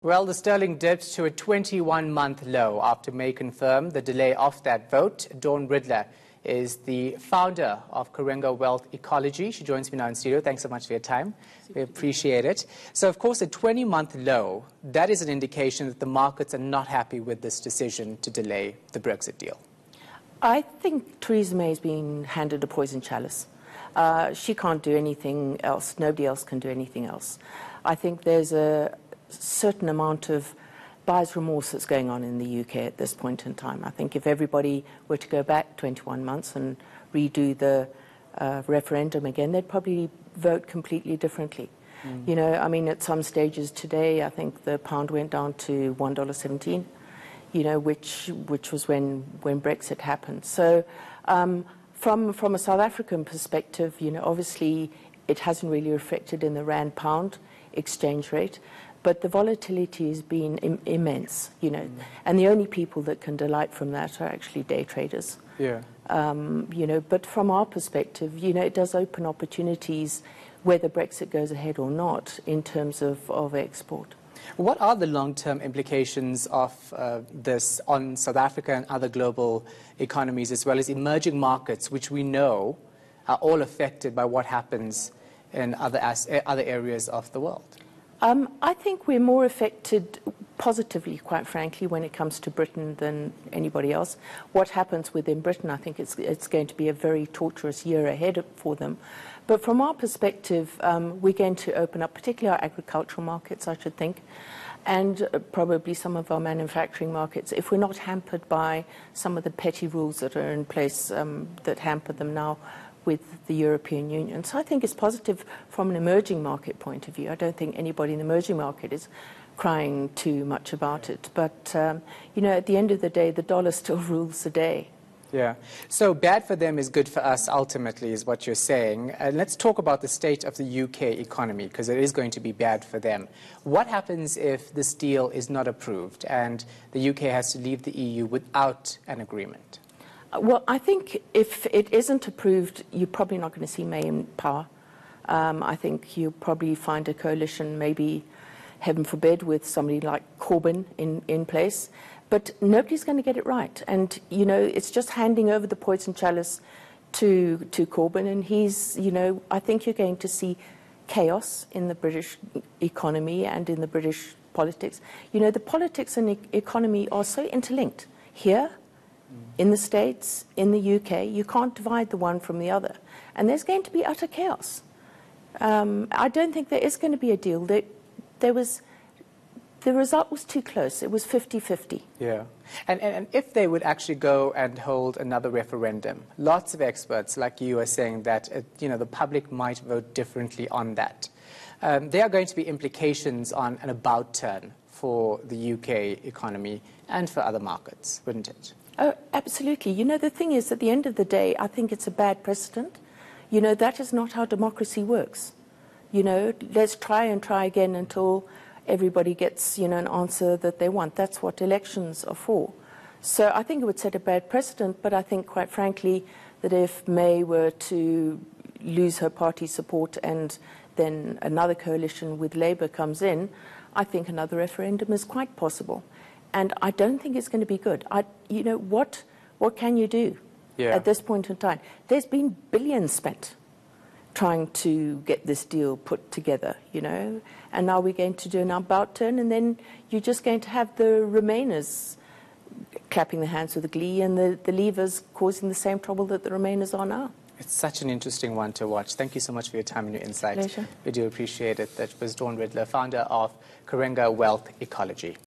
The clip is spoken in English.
Well, the sterling dipped to a 21-month low after May confirmed the delay of that vote. Dawn Ridler is the founder of Kerenga Wealth Ecology. She joins me now in studio. Thanks so much for your time. We appreciate it. So, of course, a 20-month low, that is an indication that the markets are not happy with this decision to delay the Brexit deal. I think Theresa May has been handed a poison chalice. She can't do anything else. Nobody else can do anything else. I think there's a certain amount of buyer's remorse that's going on in the UK at this point in time. I think if everybody were to go back 21 months and redo the referendum again, they'd probably vote completely differently. You know, I mean, at some stages today, I think the pound went down to $1.17, you know, which was when Brexit happened. So from a South African perspective, you know, obviously it hasn't really reflected in the rand-pound exchange rate, but the volatility has been immense, you know, and the only people that can delight from that are actually day traders. Yeah. You know, but from our perspective, you know, it does open opportunities whether Brexit goes ahead or not in terms of export. What are the long-term implications of this on South Africa and other global economies, as well as emerging markets, which we know are all affected by what happens in other areas of the world? I think we're more affected positively, quite frankly, when it comes to Britain than anybody else. What happens within Britain, I think it's going to be a very torturous year ahead for them. But from our perspective, we're going to open up particularly our agricultural markets, I should think, and probably some of our manufacturing markets, if we're not hampered by some of the petty rules that are in place that hamper them now with the European Union. So I think it's positive from an emerging market point of view. I don't think anybody in the emerging market is crying too much about it. But, you know, at the end of the day, the dollar still rules the day. Yeah. So bad for them is good for us, ultimately, is what you're saying. Let's talk about the state of the UK economy, because it is going to be bad for them. What happens if this deal is not approved and the UK has to leave the EU without an agreement? Well, I think if it isn't approved, you're probably not going to see May in power. I think you'll probably find a coalition, maybe, heaven forbid, with somebody like Corbyn in place. But nobody's going to get it right. And, you know, it's just handing over the poison chalice to Corbyn. And he's, you know, I think you're going to see chaos in the British economy and in the British politics. You know, the politics and economy are so interlinked. Here, in the States, in the UK, you can't divide the one from the other. And there's going to be utter chaos. I don't think there is going to be a deal. The result was too close. It was 50-50. Yeah. And if they would actually go and hold another referendum, lots of experts like you are saying that, you know, the public might vote differently on that. There are going to be implications on an about turn for the UK economy and for other markets, wouldn't it? Oh, absolutely. You know, the thing is, at the end of the day, I think it's a bad precedent. You know, that is not how democracy works. You know, let's try again until everybody gets, you know, an answer that they want. That's what elections are for. So I think it would set a bad precedent, but I think, quite frankly, that if May were to lose her party support and then another coalition with Labour comes in, I think another referendum is quite possible. And I don't think it's going to be good. You know, what can you do at this point in time? There's been billions spent trying to get this deal put together, you know, and now we're going to do an about turn, and then you're just going to have the Remainers clapping their hands with glee and the Leavers causing the same trouble that the Remainers are now. It's such an interesting one to watch. Thank you so much for your time and your insight. Pleasure. We do appreciate it. That was Dawn Ridler, founder of Kerenga Wealth Ecology.